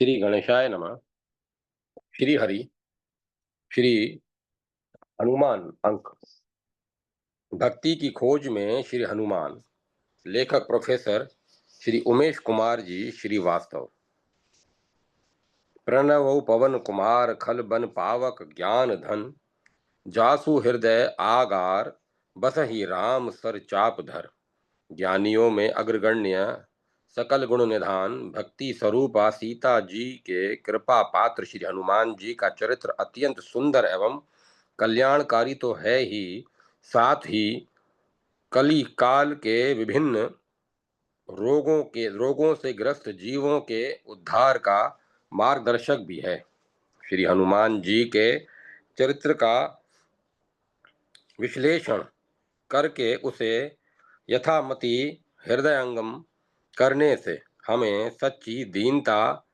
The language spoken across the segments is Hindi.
श्री गणेशाय नमः। श्री हरि, श्री हनुमान अंक। भक्ति की खोज में श्री हनुमान। लेखक प्रोफेसर श्री उमेश कुमार जी श्रीवास्तव। प्रणव पवन कुमार खल बन पावक ज्ञान धन, जासु हृदय आगार बसहि राम सर चाप धर। ज्ञानियों में अग्रगण्य सकल गुण निधान भक्ति स्वरूपा सीता जी के कृपा पात्र श्री हनुमान जी का चरित्र अत्यंत सुंदर एवं कल्याणकारी तो है ही, साथ ही कली काल के विभिन्न रोगों से ग्रस्त जीवों के उद्धार का मार्गदर्शक भी है। श्री हनुमान जी के चरित्र का विश्लेषण करके उसे यथामति हृदयंगम करने से हमें सच्ची दीनता,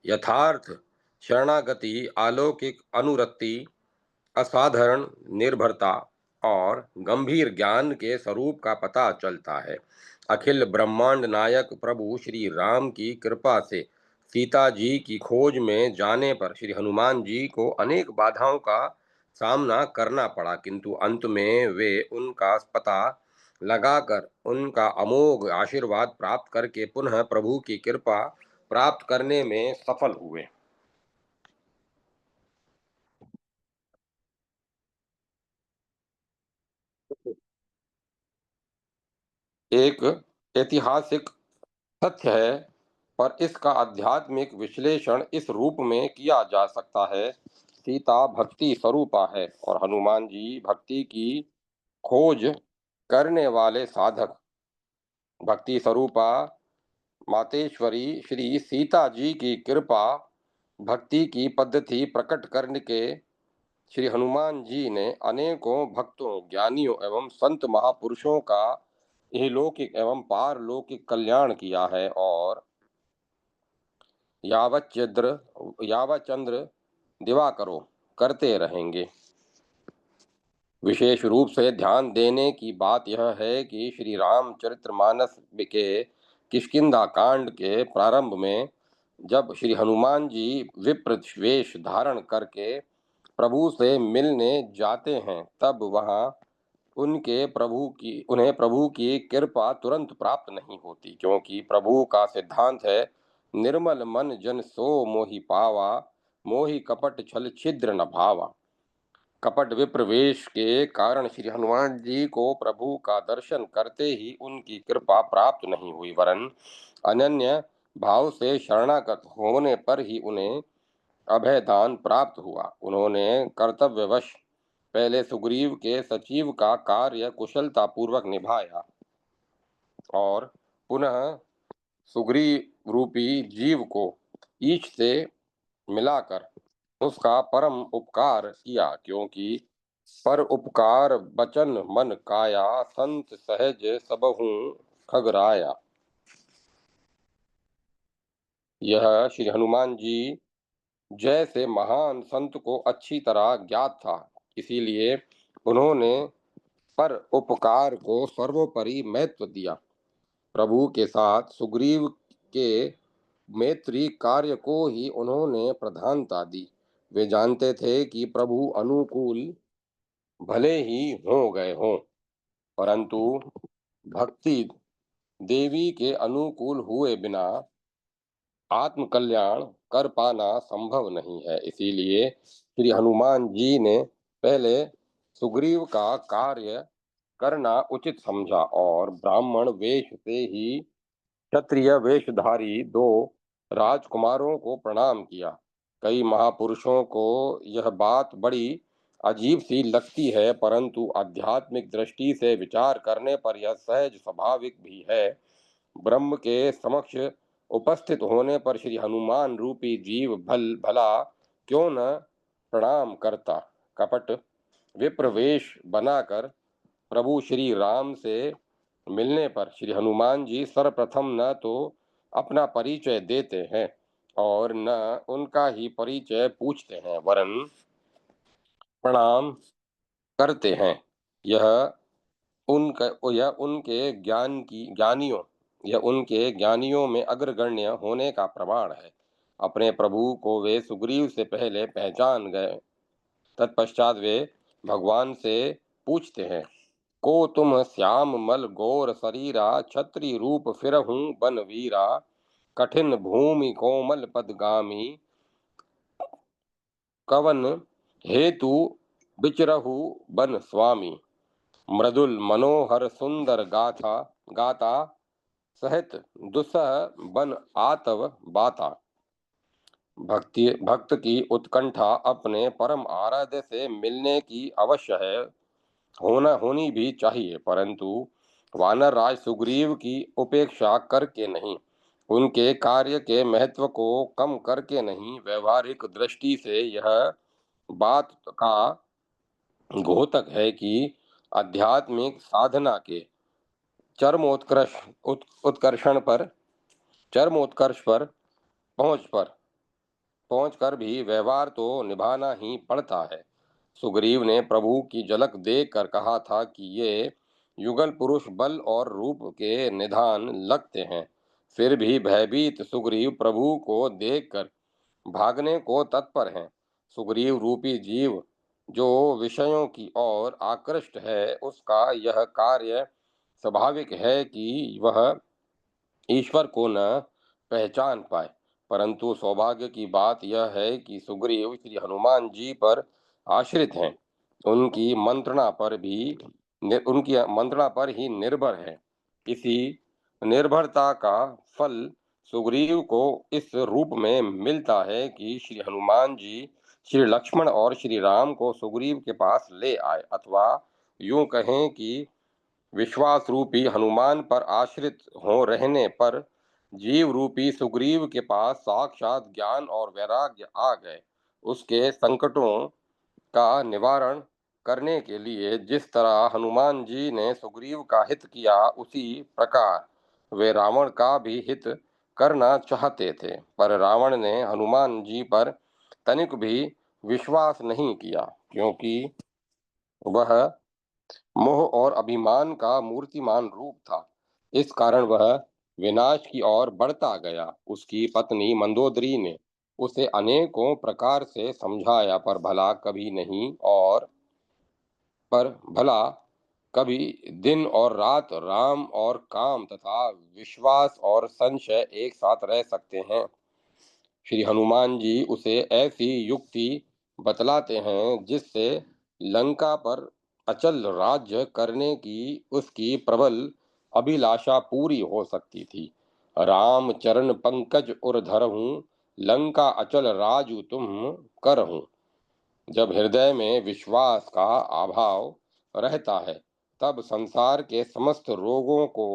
यथार्थ शरणागति, अलौकिक अनुरक्ति, असाधारण निर्भरता और गंभीर ज्ञान के स्वरूप का पता चलता है। अखिल ब्रह्मांड नायक प्रभु श्री राम की कृपा से सीता जी की खोज में जाने पर श्री हनुमान जी को अनेक बाधाओं का सामना करना पड़ा, किंतु अंत में वे उनका पता लगाकर उनका अमोघ आशीर्वाद प्राप्त करके पुनः प्रभु की कृपा प्राप्त करने में सफल हुए। एक ऐतिहासिक तथ्य है, पर इसका आध्यात्मिक विश्लेषण इस रूप में किया जा सकता है। सीता भक्ति स्वरूपा है और हनुमान जी भक्ति की खोज करने वाले साधक। भक्ति स्वरूपा मातेश्वरी श्री सीता जी की कृपा भक्ति की पद्धति प्रकट करने के श्री हनुमान जी ने अनेकों भक्तों, ज्ञानियों एवं संत महापुरुषों का इहलौकिक एवं पारलौकिक कल्याण किया है और यावत चंद्र दिवाकरो करते रहेंगे। विशेष रूप से ध्यान देने की बात यह है कि श्री रामचरितमानस के किष्किंधा कांड के प्रारंभ में जब श्री हनुमान जी विप्र वेश धारण करके प्रभु से मिलने जाते हैं, तब वहां उन्हें प्रभु की कृपा तुरंत प्राप्त नहीं होती, क्योंकि प्रभु का सिद्धांत है निर्मल मन जन सो मोहि पावा, मोहि कपट छल छिद्र न भावा। कपट विप्रवेश के कारण श्री हनुमान जी को प्रभु का दर्शन करते ही उनकी कृपा प्राप्त नहीं हुई, वरन अनन्य भाव से शरणागत होने पर ही उन्हें अभयदान प्राप्त हुआ। उन्होंने कर्तव्यवश पहले सुग्रीव के सचिव का कार्य कुशलता पूर्वक निभाया और पुनः सुग्रीव रूपी जीव को ईश से मिलाकर उसका परम उपकार किया, क्योंकि पर उपकार बचन मन काया, संत सहज सबहु खगराया। यह श्री हनुमान जी जैसे महान संत को अच्छी तरह ज्ञात था, इसीलिए उन्होंने पर उपकार को सर्वोपरि महत्व दिया। प्रभु के साथ सुग्रीव के मैत्री कार्य को ही उन्होंने प्रधानता दी। वे जानते थे कि प्रभु अनुकूल भले ही हो गए हों, परंतु भक्ति देवी के अनुकूल हुए बिना आत्म कल्याण कर पाना संभव नहीं है। इसीलिए श्री हनुमान जी ने पहले सुग्रीव का कार्य करना उचित समझा और ब्राह्मण वेश से ही क्षत्रिय वेशधारी दो राजकुमारों को प्रणाम किया। कई महापुरुषों को यह बात बड़ी अजीब सी लगती है, परंतु आध्यात्मिक दृष्टि से विचार करने पर यह सहज स्वाभाविक भी है। ब्रह्म के समक्ष उपस्थित होने पर श्री हनुमान रूपी जीव भला क्यों न प्रणाम करता। कपट विप्रवेश बनाकर प्रभु श्री राम से मिलने पर श्री हनुमान जी सर्वप्रथम न तो अपना परिचय देते हैं और न उनका ही परिचय पूछते हैं, वरन प्रणाम करते हैं। यह उनके ज्ञानियों में अग्रगण्य होने का प्रमाण है। अपने प्रभु को वे सुग्रीव से पहले पहचान गए। तत्पश्चात वे भगवान से पूछते हैं, को तुम श्याम मल गौर शरीरा, छत्री रूप फिरहूं बन वीरा, कठिन भूमि कोमल पदगामी, कवन हेतु बिचरहु बन स्वामी, मृदुल मनोहर सुंदर गाथा गाता, सहित दुसह बन आतव बाता। भक्त की उत्कंठा अपने परम आराध्य से मिलने की अवश्य है, होनी भी चाहिए, परंतु वानर राज सुग्रीव की उपेक्षा करके नहीं, उनके कार्य के महत्व को कम करके नहीं, व्यवहारिक दृष्टि से यह बात का घोतक है कि आध्यात्मिक साधना के चरमोत्कर्ष उत्कर्षण पर चरमोत्कर्ष पर पहुंचकर भी व्यवहार तो निभाना ही पड़ता है। सुग्रीव ने प्रभु की झलक देखकर कहा था कि ये युगल पुरुष बल और रूप के निधान लगते हैं। फिर भी भयभीत सुग्रीव प्रभु को देखकर भागने को तत्पर हैं। सुग्रीव रूपी जीव जो विषयों की ओर आकृष्ट है, उसका यह कार्य स्वाभाविक है कि वह ईश्वर को न पहचान पाए, परंतु सौभाग्य की बात यह है कि सुग्रीव श्री हनुमान जी पर आश्रित हैं, उनकी मंत्रणा पर ही निर्भर है। इसी निर्भरता का फल सुग्रीव को इस रूप में मिलता है कि श्री हनुमान जी श्री लक्ष्मण और श्री राम को सुग्रीव के पास ले आए, अथवा यूं कहें कि विश्वास रूपी हनुमान पर आश्रित हो रहने पर जीव रूपी सुग्रीव के पास साक्षात ज्ञान और वैराग्य आ गए। उसके संकटों का निवारण करने के लिए जिस तरह हनुमान जी ने सुग्रीव का हित किया, उसी प्रकार वे रावण का भी हित करना चाहते थे, पर रावण ने हनुमान जी पर तनिक भी विश्वास नहीं किया, क्योंकि वह मोह और अभिमान का मूर्तिमान रूप था। इस कारण वह विनाश की ओर बढ़ता गया। उसकी पत्नी मंदोदरी ने उसे अनेकों प्रकार से समझाया, पर भला कभी दिन और रात राम और काम तथा विश्वास और संशय एक साथ रह सकते हैं। श्री हनुमान जी उसे ऐसी युक्ति बतलाते हैं जिससे लंका पर अचल राज्य करने की उसकी प्रबल अभिलाषा पूरी हो सकती थी। राम चरण पंकज उर धरहूं, लंका अचल राजु तुम करहूं। जब हृदय में विश्वास का अभाव रहता है, तब संसार के समस्त रोगों को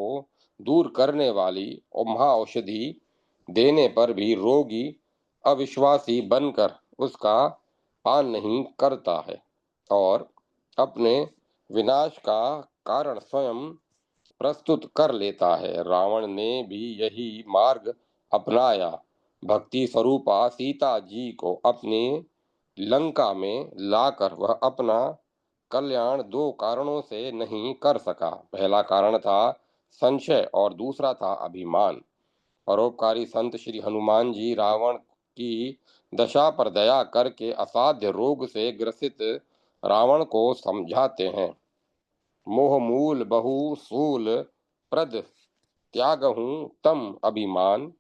दूर करने वाली और महाऔषधि देने पर भी रोगी अविश्वासी बनकर उसका पान नहीं करता है और अपने विनाश का कारण स्वयं प्रस्तुत कर लेता है। रावण ने भी यही मार्ग अपनाया। भक्ति स्वरूपा सीता जी को अपनी लंका में लाकर वह अपना कल्याण दो कारणों से नहीं कर सका। पहला कारण था संशय और दूसरा था अभिमान। परोपकारी संत श्री हनुमान जी रावण की दशा पर दया करके असाध्य रोग से ग्रसित रावण को समझाते हैं। मोह मूल बहु सूल प्रद त्यागहूं तम अभिमान,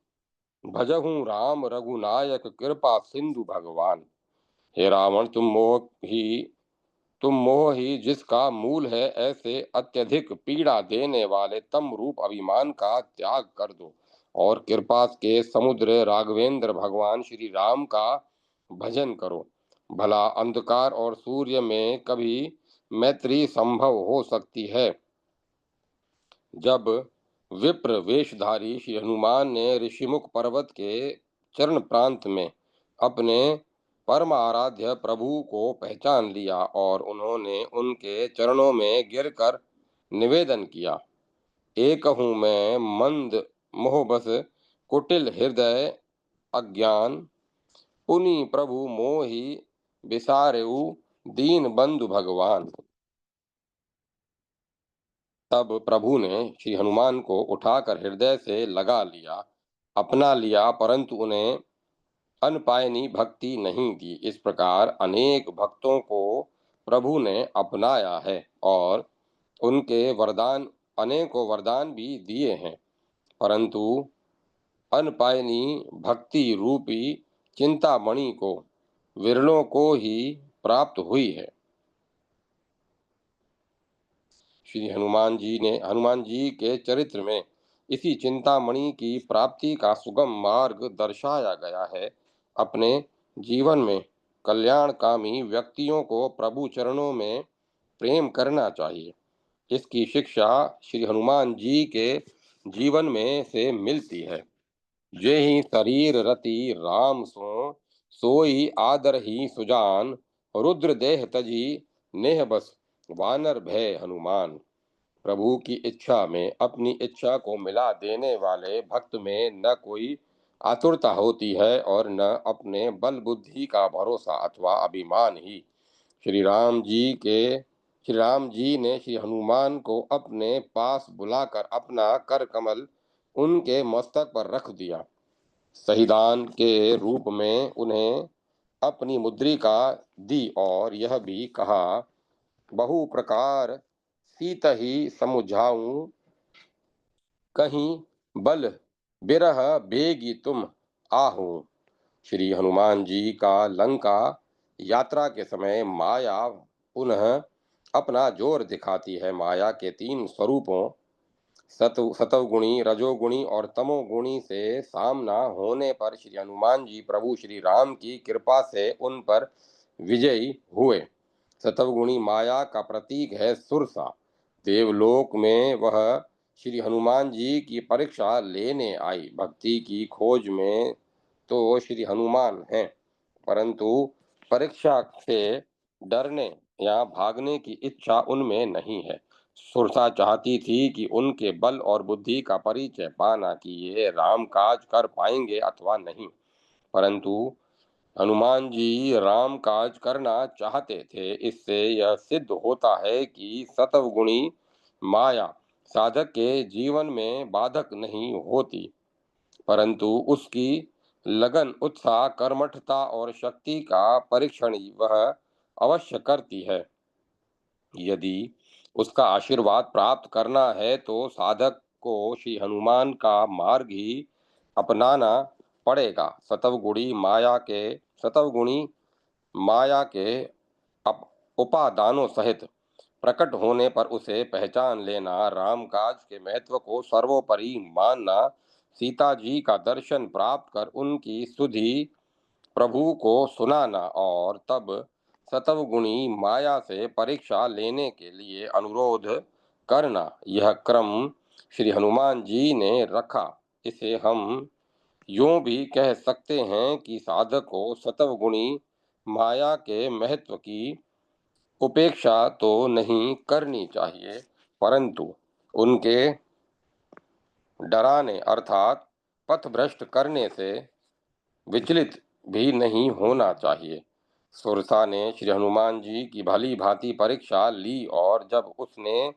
भजहूं राम रघुनायक कृपा सिंधु भगवान। हे रावण, तुम मोह ही जिसका मूल है, ऐसे अत्यधिक पीड़ा देने वाले तम रूप अभिमान का त्याग कर दो और कृपा के समुद्र राघवेंद्र भगवान श्री राम का भजन करो। भला अंधकार और सूर्य में कभी मैत्री संभव हो सकती है? जब विप्र वेशधारी श्री हनुमान ने ऋषिमुख पर्वत के चरण प्रांत में अपने परम आराध्य प्रभु को पहचान लिया और उन्होंने उनके चरणों में गिरकर निवेदन किया, एक हूँ मैं मंद मोहबस कुटिल हृदय अज्ञान, पुनि प्रभु मोहि बिसारेउ दीन बंधु भगवान। तब प्रभु ने श्री हनुमान को उठाकर हृदय से लगा लिया, अपना लिया, परंतु उन्हें अनपायनी भक्ति नहीं दी। इस प्रकार अनेक भक्तों को प्रभु ने अपनाया है और उनके वरदान अनेकों वरदान भी दिए हैं, परंतु अनपायनी भक्ति रूपी चिंतामणि को विरलों को ही प्राप्त हुई है। श्री हनुमान जी के चरित्र में इसी चिंतामणि की प्राप्ति का सुगम मार्ग दर्शाया गया है। अपने जीवन में कल्याणकामी व्यक्तियों को प्रभु चरणों में प्रेम करना चाहिए। इसकी शिक्षा श्री हनुमान जी के जीवन में से मिलती है। जेहि शरीर रति राम सोई आदर ही सुजान, रुद्र देह तजी नेह बस वानर भय हनुमान। प्रभु की इच्छा में अपनी इच्छा को मिला देने वाले भक्त में न कोई आतुरता होती है और न अपने बल बुद्धि का भरोसा अथवा अभिमान ही। श्री राम जी के श्री राम जी ने श्री हनुमान को अपने पास बुलाकर अपना कर कमल उनके मस्तक पर रख दिया। सहीदान के रूप में उन्हें अपनी मुद्रिका दी और यह भी कहा, बहु प्रकार सीत ही समुझाऊं, कहीं बल बिरह बेगी तुम आहू। श्री हनुमान जी का लंका यात्रा के समय माया पुनः अपना जोर दिखाती है। माया के तीन स्वरूपों सतवगुणी, रजोगुणी और तमोगुणी से सामना होने पर श्री हनुमान जी प्रभु श्री राम की कृपा से उन पर विजयी हुए। सतवगुणी माया का प्रतीक है सुरसा। देवलोक में वह श्री हनुमान जी की परीक्षा लेने आई। भक्ति की खोज में तो श्री हनुमान हैं, परंतु परीक्षा से डरने या भागने की इच्छा उनमें नहीं है। सुरसा चाहती थी कि उनके बल और बुद्धि का परिचय पाना कि ये राम काज कर पाएंगे अथवा नहीं, परंतु हनुमान जी राम काज करना चाहते थे। इससे यह सिद्ध होता है कि सतवगुणी माया साधक के जीवन में बाधक नहीं होती, परंतु उसकी लगन, उत्साह, कर्मठता और शक्ति का परीक्षण वह अवश्य करती है। यदि उसका आशीर्वाद प्राप्त करना है तो साधक को श्री हनुमान का मार्ग ही अपनाना पड़ेगा। सतवगुणी माया के उपादानों सहित प्रकट होने पर उसे पहचान लेना, राम काज के महत्व को सर्वोपरि मानना, सीता जी का दर्शन प्राप्त कर उनकी सुधि प्रभु को सुनाना और तब सतवगुणी माया से परीक्षा लेने के लिए अनुरोध करना, यह क्रम श्री हनुमान जी ने रखा। इसे हम यूं भी कह सकते हैं कि साधक को सतवगुणी माया के महत्व की उपेक्षा तो नहीं करनी चाहिए, परंतु उनके डराने अर्थात पथभ्रष्ट करने से विचलित भी नहीं होना चाहिए। सुरसा ने श्री हनुमान जी की भली भांति परीक्षा ली और जब उसने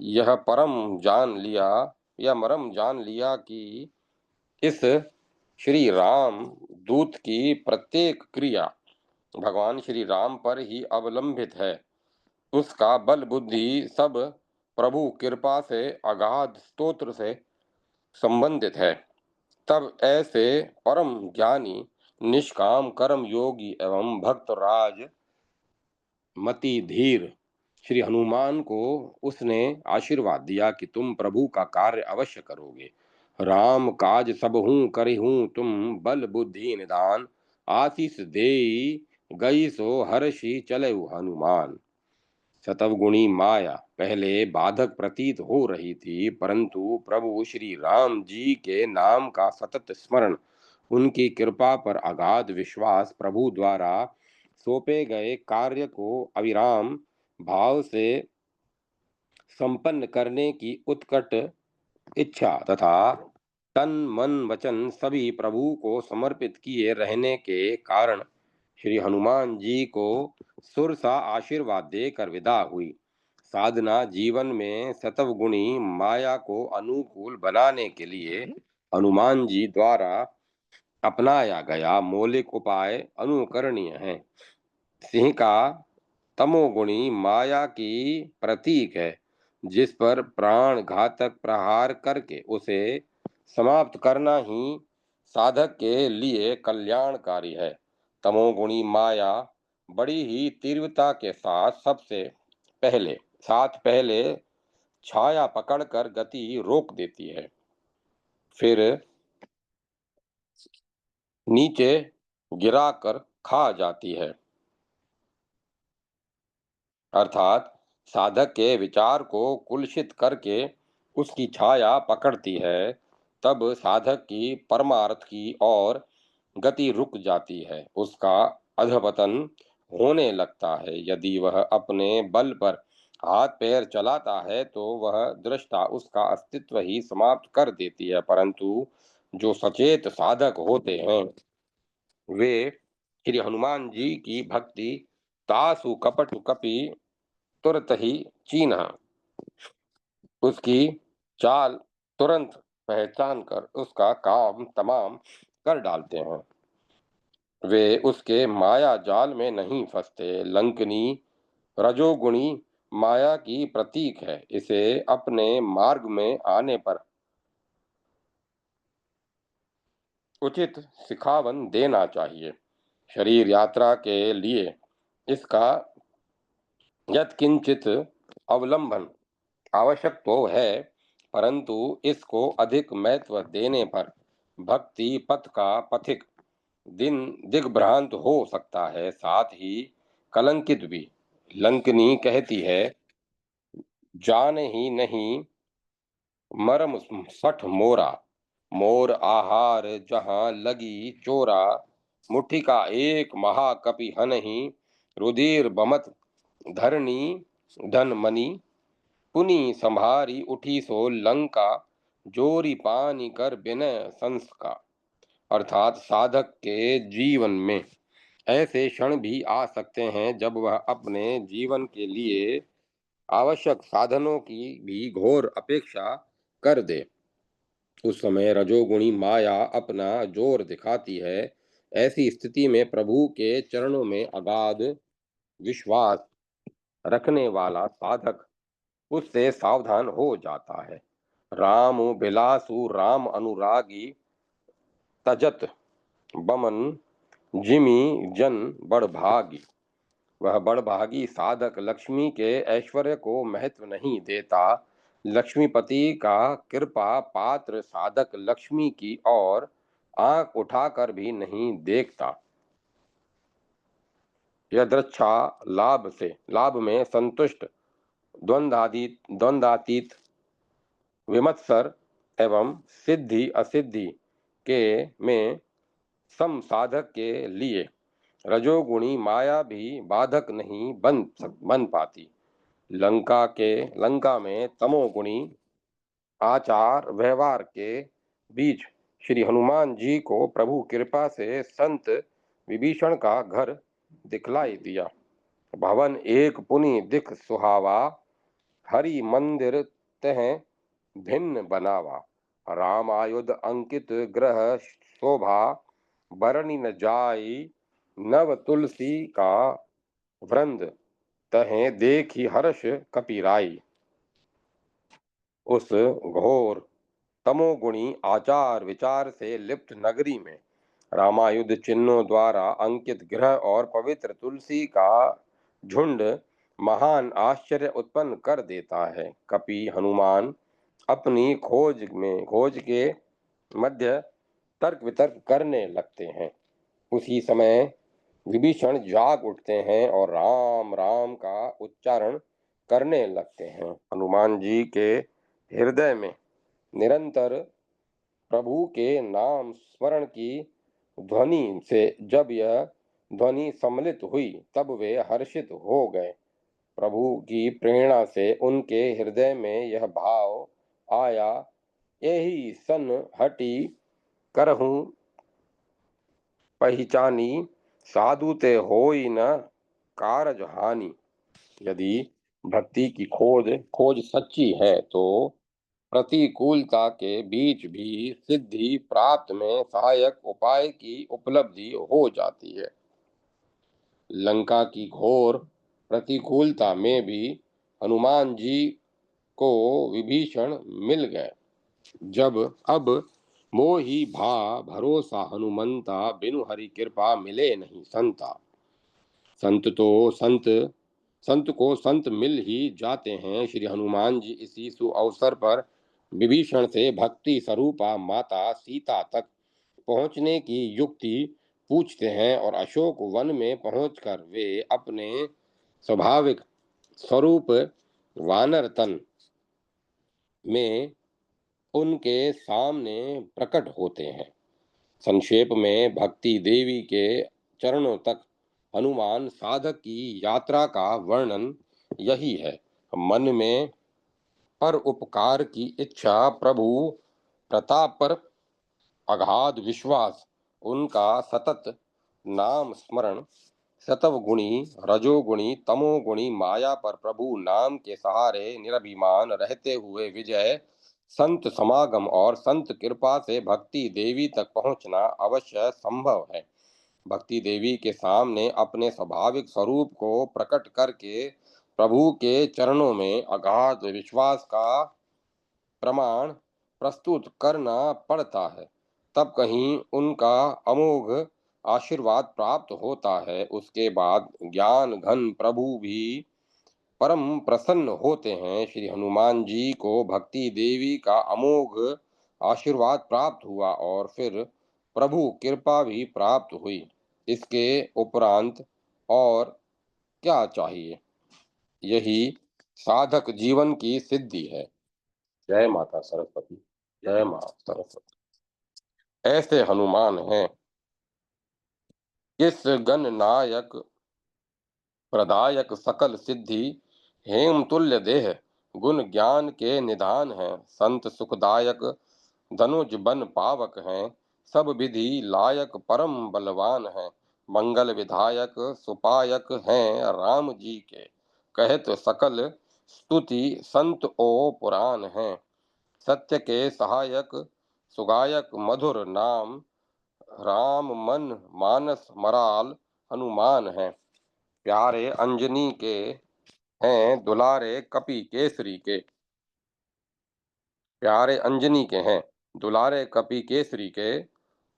यह मरम जान लिया कि इस श्री राम दूत की प्रत्येक क्रिया भगवान श्री राम पर ही अवलंबित है, उसका बल बुद्धि सब प्रभु कृपा से अगाध स्तोत्र से संबंधित है, तब ऐसे परम ज्ञानी, निष्काम कर्म योगी एवं भक्तराज मति धीर श्री हनुमान को उसने आशीर्वाद दिया कि तुम प्रभु का कार्य अवश्य करोगे। राम काज सबहूँ करिहूँ तुम, बल बुद्धि निदान, आशीष देई गई सो हर्षि चलेउ हनुमान। सतवगुणी माया पहले बाधक प्रतीत हो रही थी, परंतु प्रभु श्री राम जी के नाम का सतत स्मरण, उनकी कृपा पर अगाध विश्वास, प्रभु द्वारा सौंपे गए कार्य को अविराम भाव से संपन्न करने की उत्कट इच्छा तथा तन मन वचन सभी प्रभु को समर्पित किए रहने के कारण श्री हनुमान जी को सुरसा आशीर्वाद देकर विदा हुई। साधना जीवन में सतवगुणी माया को अनुकूल बनाने के लिए हनुमान जी द्वारा अपनाया गया मौलिक उपाय अनुकरणीय है। सिंह का तमोगुणी माया की प्रतीक है, जिस पर प्राण घातक प्रहार करके उसे समाप्त करना ही साधक के लिए कल्याणकारी है। तमोगुणी माया बड़ी ही तीव्रता के साथ पहले छाया पकड़कर गति रोक देती है, फिर नीचे गिराकर खा जाती है। अर्थात साधक के विचार को कुलषित करके उसकी छाया पकड़ती है, तब साधक की परमार्थ की और गति रुक जाती है, उसका अधपतन होने लगता है। यदि वह अपने बल पर हाथ पैर चलाता है तो वह दृष्टा उसका अस्तित्व ही समाप्त कर देती है, परंतु जो सचेत साधक होते हैं वे श्री हनुमान जी की भक्ति तासु कपट कपि तुरत ही चीन्हा, उसकी चाल तुरंत पहचान कर उसका काम तमाम कर डालते हैं। वे उसके माया जाल में नहीं फंसते। लंकनी रजोगुणी माया की प्रतीक है, इसे अपने मार्ग में आने पर उचित सिखावन देना चाहिए। शरीर यात्रा के लिए इसका यत्किंचित अवलंबन आवश्यक तो है, परंतु इसको अधिक महत्व देने पर भक्ति पथ का पथिक दिन दिग्भ्रांत हो सकता है, साथ ही कलंकित भी। लंकनी कहती है, जान ही नहीं मरम सठ मोरा, मोर आहार जहां लगी चोरा, मुट्ठी का एक महाकपि हनहि, रुधिर बमत धरणी धन मनी, पुनि संभारी उठी सो लंका, जोरी पानी कर बिनय संस्का। अर्थात साधक के जीवन में ऐसे क्षण भी आ सकते हैं जब वह अपने जीवन के लिए आवश्यक साधनों की भी घोर अपेक्षा कर दे। उस समय रजोगुणी माया अपना जोर दिखाती है। ऐसी स्थिति में प्रभु के चरणों में अगाध विश्वास रखने वाला साधक उससे सावधान हो जाता है। राम बिलासु राम अनुरागी, तजत बमन जिमी जन बड़भागी। वह बड़भागी साधक लक्ष्मी के ऐश्वर्य को महत्व नहीं देता। लक्ष्मीपति का कृपा पात्र साधक लक्ष्मी की ओर आंख उठाकर भी नहीं देखता। यदृच्छा लाभ में संतुष्ट, द्वंद्वातीत, विमत्सर एवं सिद्धि असिद्धि के में सम साधक के लिए रजोगुणी माया भी बाधक नहीं बन पाती। लंका में तमोगुणी आचार व्यवहार के बीच श्री हनुमान जी को प्रभु कृपा से संत विभीषण का घर दिखलाई दिया। भवन एक पुनि दिख सुहावा, हरि मंदिर तह भिन्न बनावा, राम आयुध अंकित ग्रह शोभा, बरनी न जाई नव तुलसी का वृंद, तहें देखी हर्ष कपिराई। उस घोर तमोगुणी आचार विचार से लिप्त नगरी में रामायुध चिन्हों द्वारा अंकित ग्रह और पवित्र तुलसी का झुंड महान आश्चर्य उत्पन्न कर देता है। कपि हनुमान अपनी खोज के मध्य तर्क वितर्क करने लगते हैं। उसी समय विभीषण जाग उठते हैं और राम राम का उच्चारण करने लगते हैं। हनुमान जी के हृदय में निरंतर प्रभु के नाम स्मरण की ध्वनि से जब यह ध्वनि सम्मिलित हुई तब वे हर्षित हो गए। प्रभु की प्रेरणा से उनके हृदय में यह भाव आया, यही सन हटी करहूं पहचानी, साधु ते होई न कारज हानि। यदि भक्ति की खोज सच्ची है तो प्रतिकूलता के बीच भी सिद्धि प्राप्त में सहायक उपाय की उपलब्धि हो जाती है। लंका की घोर प्रतिकूलता में भी हनुमान जी को विभीषण मिल गए। जब अब मोहि भा भरोसा हनुमंता, बिनु हरि कृपा मिले नहीं संता। संत तो संत संत को संत मिल ही जाते हैं। श्री हनुमान जी इसी सुअवसर पर विभीषण से भक्ति स्वरूपा माता सीता तक पहुंचने की युक्ति पूछते हैं और अशोक वन में पहुंचकर वे अपने स्वाभाविक स्वरूप वानर तन में उनके सामने प्रकट होते हैं। संक्षेप में भक्ति देवी के चरणों तक हनुमान साधक की यात्रा का वर्णन यही है। मन में पर उपकार की इच्छा, प्रभु प्रताप पर अगाध विश्वास, उनका सतत नाम स्मरण, सतवगुणी रजोगुणी तमोगुणी माया पर प्रभु नाम के सहारे निरभिमान रहते हुए विजय, संत समागम और संत कृपा से भक्ति देवी तक पहुंचना अवश्य संभव है। भक्ति देवी के सामने अपने स्वाभाविक स्वरूप को प्रकट करके प्रभु के चरणों में अगाध विश्वास का प्रमाण प्रस्तुत करना पड़ता है, तब कहीं उनका अमोघ आशीर्वाद प्राप्त होता है। उसके बाद ज्ञान घन प्रभु भी परम प्रसन्न होते हैं। श्री हनुमान जी को भक्ति देवी का अमोघ आशीर्वाद प्राप्त हुआ और फिर प्रभु कृपा भी प्राप्त हुई। इसके उपरांत और क्या चाहिए? यही साधक जीवन की सिद्धि है। जय माता सरस्वती। जय मां सरस्वती। ऐसे हनुमान हैं किस गण नायक प्रदायक सकल सिद्धि, हेम तुल्य देह गुण ज्ञान के निधान हैं। संत सुखदायक धनुज बन पावक हैं, सब विधि लायक परम बलवान हैं। मंगल विधायक सुपायक हैं राम जी के, कहत सकल स्तुति संत ओ पुराण हैं। सत्य के सहायक सुगायक मधुर नाम, राम मन मानस मराल हनुमान हैं। प्यारे अंजनी के हैं दुलारे कपि केसरी के, प्यारे अंजनी के हैं दुलारे कपि केसरी के।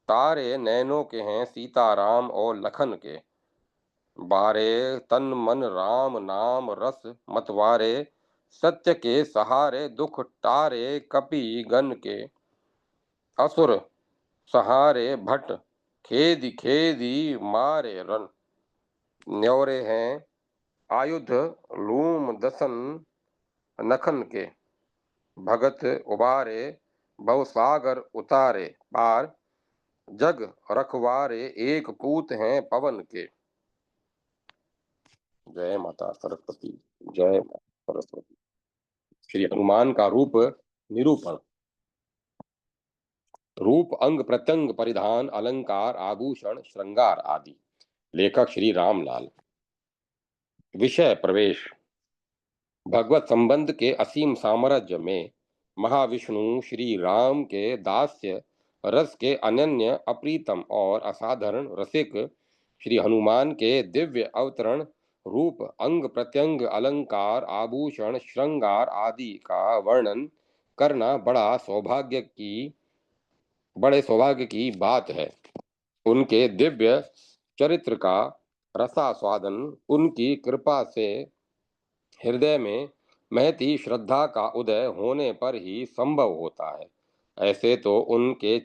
तारे नैनों के हैं सीताराम और लखन के, बारे तन मन राम नाम रस मतवारे। सत्य के सहारे दुख टारे कपि गण के, असुर सहारे भट खेदी खेदी मारे रन। न्योरे हैं आयुध लूम दसन नखन के, भगत उबारे भवसागर उतारे पार। जग रखवारे एक पूत हैं पवन के। जय माता सरस्वती। जय माता सरस्वती। श्री हनुमान का रूप निरूपण। रूप अंग प्रत्यंग परिधान अलंकार आभूषण श्रृंगार आदि। लेखक श्री रामलाल। विषय प्रवेश। भगवत संबंध के असीम साम्राज्य में महाविष्णु श्री राम के दास्य रस के अनन्य अप्रीतम और असाधारण रसिक श्री हनुमान के दिव्य अवतरण रूप अंग प्रत्यंग अलंकार आभूषण श्रृंगार आदि का वर्णन करना बड़े सौभाग्य की बात है। उनके दिव्य चरित्र का रसास्वादन उनकी कृपा से हृदय में महती श्रद्धा का उदय होने पर ही संभव होता है। ऐसे तो उनके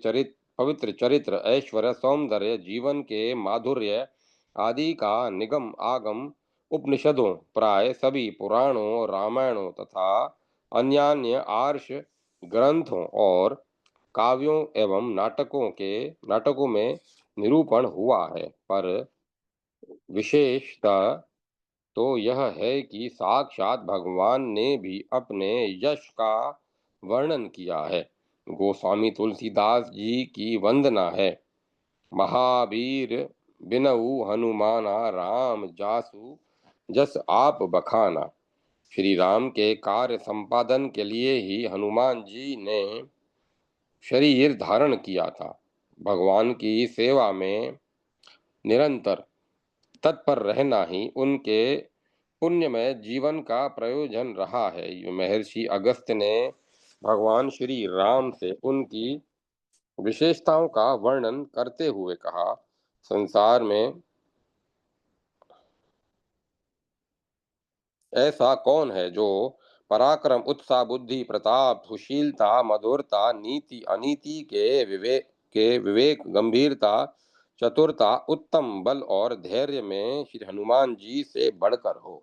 पवित्र चरित्र ऐश्वर्य सौंदर्य जीवन के माधुर्य आदि का निगम आगम उपनिषदों प्राय सभी पुराणों रामायणों तथा अन्यान्य आर्ष ग्रंथों और काव्यों एवं नाटकों में निरूपण हुआ है। पर विशेषता तो यह है कि साक्षात भगवान ने भी अपने यश का वर्णन किया है। गोस्वामी तुलसीदास जी की वंदना है। महावीर बिनऊ हनुमाना, राम जासु जस आप बखाना। श्री राम के कार्य संपादन के लिए ही हनुमान जी ने शरीर धारण किया था। भगवान की सेवा में निरंतर तत्पर रहना ही उनके पुण्यमय जीवन का प्रयोजन रहा है। महर्षि अगस्त्य ने भगवान श्री राम से उनकी विशेषताओं का वर्णन करते हुए कहा, संसार में ऐसा कौन है जो पराक्रम, उत्साह, बुद्धि, प्रताप, सुशीलता, मधुरता, नीति, अनीति के विवेक, गंभीरता, चतुरता, उत्तम बल और धैर्य में श्री हनुमान जी से बढ़कर हो।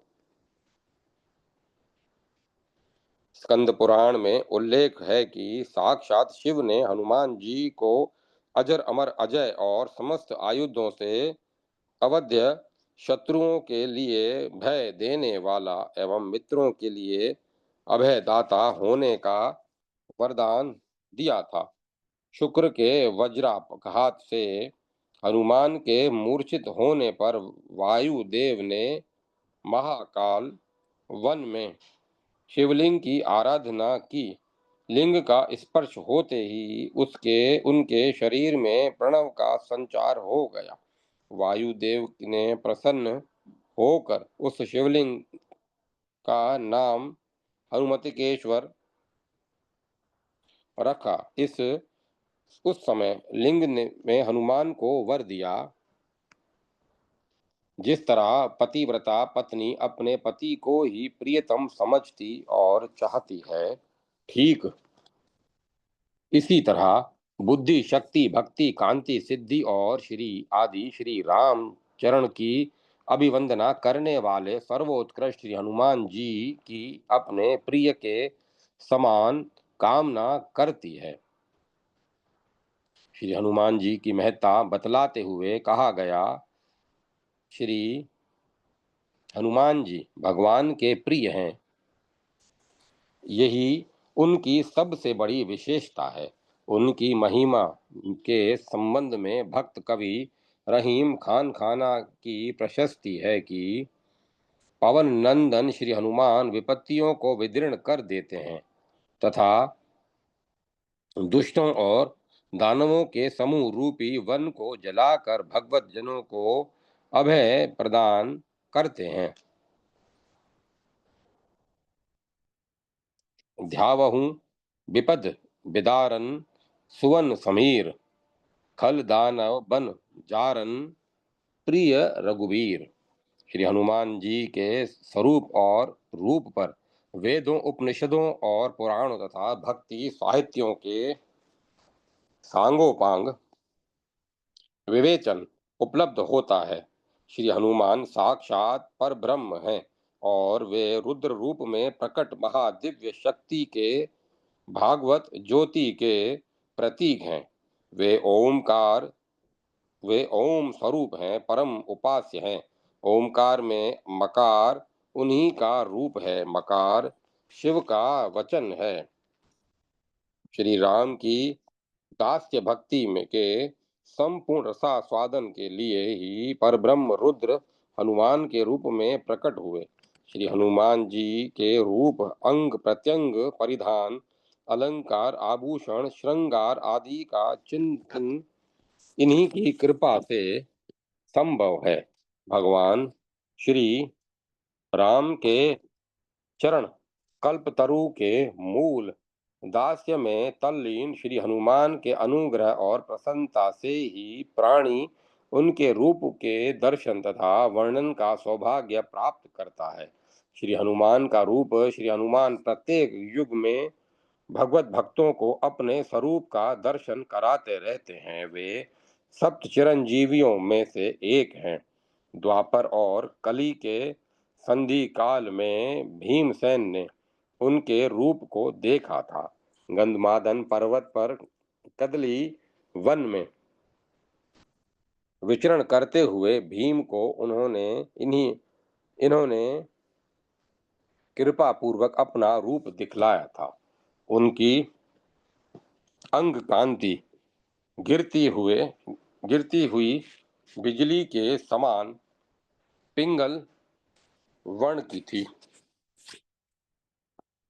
स्कंद पुराण में उल्लेख है कि साक्षात शिव ने हनुमान जी को अजर अमर अजय और समस्त आयुधों से अवध्य, शत्रुओं के लिए भय देने वाला एवं मित्रों के लिए अभयदाता होने का वरदान दिया था। शुक्र के वज्राघात से हनुमान के मूर्छित होने पर वायुदेव ने महाकाल वन में शिवलिंग की आराधना की। लिंग का स्पर्श होते ही उनके शरीर में प्रणव का संचार हो गया। वायुदेव ने प्रसन्न होकर उस शिवलिंग का नाम हनुमतिकेश्वर रखा। उस समय लिंग ने में हनुमान को वर दिया, जिस तरह पतिव्रता पत्नी अपने पति को ही प्रियतम समझती और चाहती है, ठीक इसी तरह बुद्धि, शक्ति, भक्ति, कांति, सिद्धि और श्री राम चरण की अभिवंदना करने वाले सर्वोत्कृष्ट श्री हनुमान जी की अपने प्रिय के समान कामना करती है। श्री हनुमान जी की महत्ता बतलाते हुए कहा गया, श्री हनुमान जी भगवान के प्रिय हैं। यही उनकी सबसे बड़ी विशेषता है। उनकी महिमा के संबंध में भक्त कवि रहीम खान खाना की प्रशस्ति है कि पवन नंदन श्री हनुमान विपत्तियों को विदीर्ण कर देते हैं तथा दुष्टों और दानवों के समूह रूपी वन को जलाकर भगवत जनों को अभय प्रदान करते हैं। ध्यावहु विपद विदारन सुवन समीर, खल दानव बन जारन प्रिय रघुवीर। श्री हनुमान जी के स्वरूप और रूप पर वेदों, उपनिषदों और पुराणों तथा भक्ति साहित्यों के सांगोपांग विवेचन उपलब्ध होता है। श्री हनुमान साक्षात पर ब्रह्म हैं और वे रुद्र रूप में प्रकट महादिव्य शक्ति के भागवत ज्योति के प्रतीक हैं। वे ओमकार वे ओम स्वरूप हैं, परम उपास्य हैं। ओमकार में मकार उन्हीं का रूप है। मकार शिव का वचन है। श्री राम की दास्य भक्ति में के संपूर्ण रसास्वादन के लिए ही परब्रह्म रुद्र हनुमान के रूप में प्रकट हुए। श्री हनुमान जी के रूप, अंग प्रत्यंग, परिधान, अलंकार, आभूषण, श्रृंगार आदि का चिंतन इन्हीं की कृपा से संभव है। भगवान श्री राम के चरण कल्पतरु के मूल दास्य में तल्लीन श्री हनुमान के अनुग्रह और प्रसन्नता से ही प्राणी उनके रूप के दर्शन तथा वर्णन का सौभाग्य प्राप्त करता है। श्री हनुमान का रूप, श्री हनुमान प्रत्येक युग में भगवत भक्तों को अपने स्वरूप का दर्शन कराते रहते हैं। वे सप्त चिरंजीवियों में से एक हैं। द्वापर और कली के संधि काल में भीमसेन ने उनके रूप को देखा था। गंधमादन पर्वत पर कदली वन में विचरण करते हुए भीम को इन्होंने कृपा पूर्वक अपना रूप दिखलाया था। उनकी अंग कांति गिरती हुई बिजली के समान पिंगल वर्ण की थी।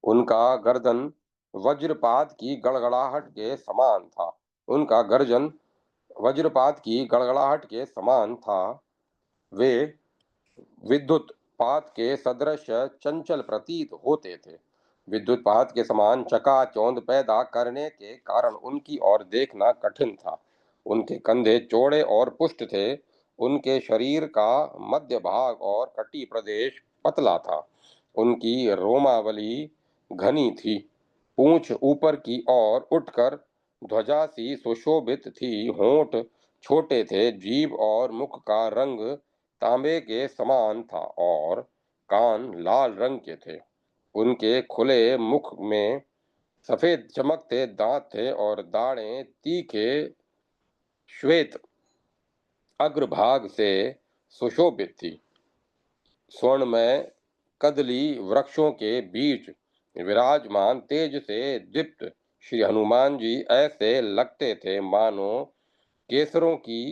उनका गर्दन वज्रपात की गड़गड़ाहट के समान था। उनका गर्जन वज्रपात की गड़गड़ाहट के समान था। वे विद्युत पात के सदृश चंचल प्रतीत होते थे। विद्युत पात के समान चकाचौंध पैदा करने के कारण उनकी ओर देखना कठिन था। उनके कंधे चौड़े और पुष्ट थे। उनके शरीर का मध्य भाग और कटी प्रदेश पतला था। उनकी रोमावली घनी थी। पूंछ ऊपर की ओर उठकर ध्वजा सी सुशोभित थी। होंठ छोटे थे। जीभ और मुख का रंग तांबे के समान था और कान लाल रंग के थे। उनके खुले मुख में सफेद चमकते दांत थे और दाढ़ें तीखे श्वेत अग्रभाग से सुशोभित थी। स्वर्णमय कदली वृक्षों के बीच विराजमान तेज से दीप्त श्री हनुमान जी ऐसे लगते थे मानो केसरों की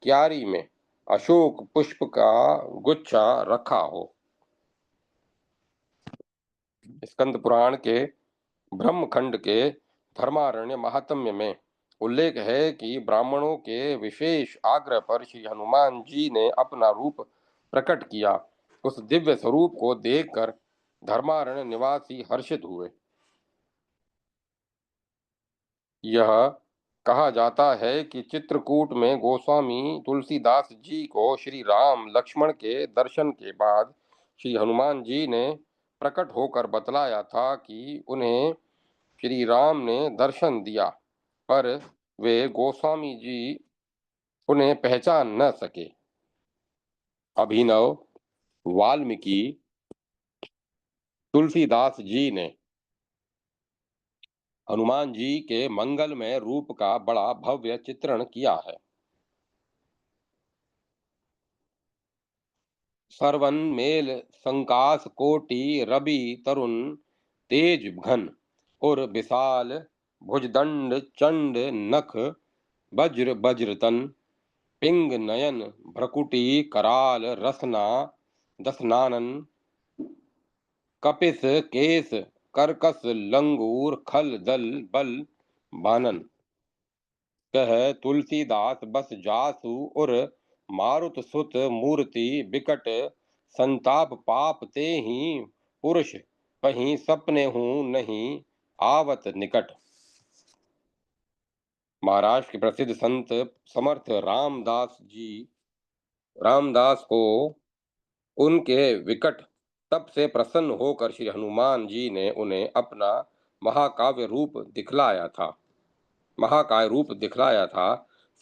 क्यारी में अशोक पुष्प का गुच्छा रखा हो। स्कंद पुराण के ब्रह्मखंड के धर्मारण्य महात्म्य में उल्लेख है कि ब्राह्मणों के विशेष आग्रह पर श्री हनुमान जी ने अपना रूप प्रकट किया। उस दिव्य स्वरूप को देखकर धर्मारण्य निवासी हर्षित हुए। यह कहा जाता है कि चित्रकूट में गोस्वामी तुलसीदास जी को श्री राम लक्ष्मण के दर्शन के बाद श्री हनुमान जी ने प्रकट होकर बतलाया था कि उन्हें श्री राम ने दर्शन दिया, पर वे गोस्वामी जी उन्हें पहचान न सके। अभिनव वाल्मीकि तुलसीदास जी ने हनुमान जी के मंगलमय रूप का बड़ा भव्य चित्रण किया है। सरवन मेल संकास कोटि रवि तरुण तेज घन और विशाल भुजदंड चंड नख वज्र वज्रतन पिंग नयन भ्रकुटी कराल रसना दसनानन कपिस केस कर्कस लंगूर खल दल बल बानन कह तुलसीदास बस जासु उर मारुत सुत मूर्ति बिकट संताप पाप ते ही पुरुष कहीं सपने हूँ नहीं आवत निकट। महाराष्ट्र के प्रसिद्ध संत समर्थ रामदास को उनके विकट तप से प्रसन्न होकर श्री हनुमान जी ने उन्हें अपना महाकाय रूप दिखलाया था।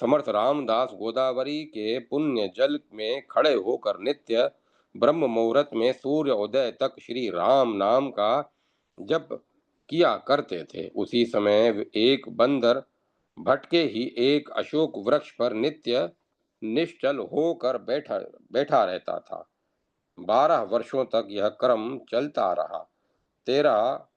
समर्थ रामदास गोदावरी के पुण्य जल में खड़े होकर नित्य ब्रह्म मुहूर्त में सूर्य उदय तक श्री राम नाम का जप किया करते थे। उसी समय एक बंदर भटके ही एक अशोक वृक्ष पर नित्य निश्चल होकर बैठा रहता था। 12 वर्षों तक यह क्रम चलता रहा। 13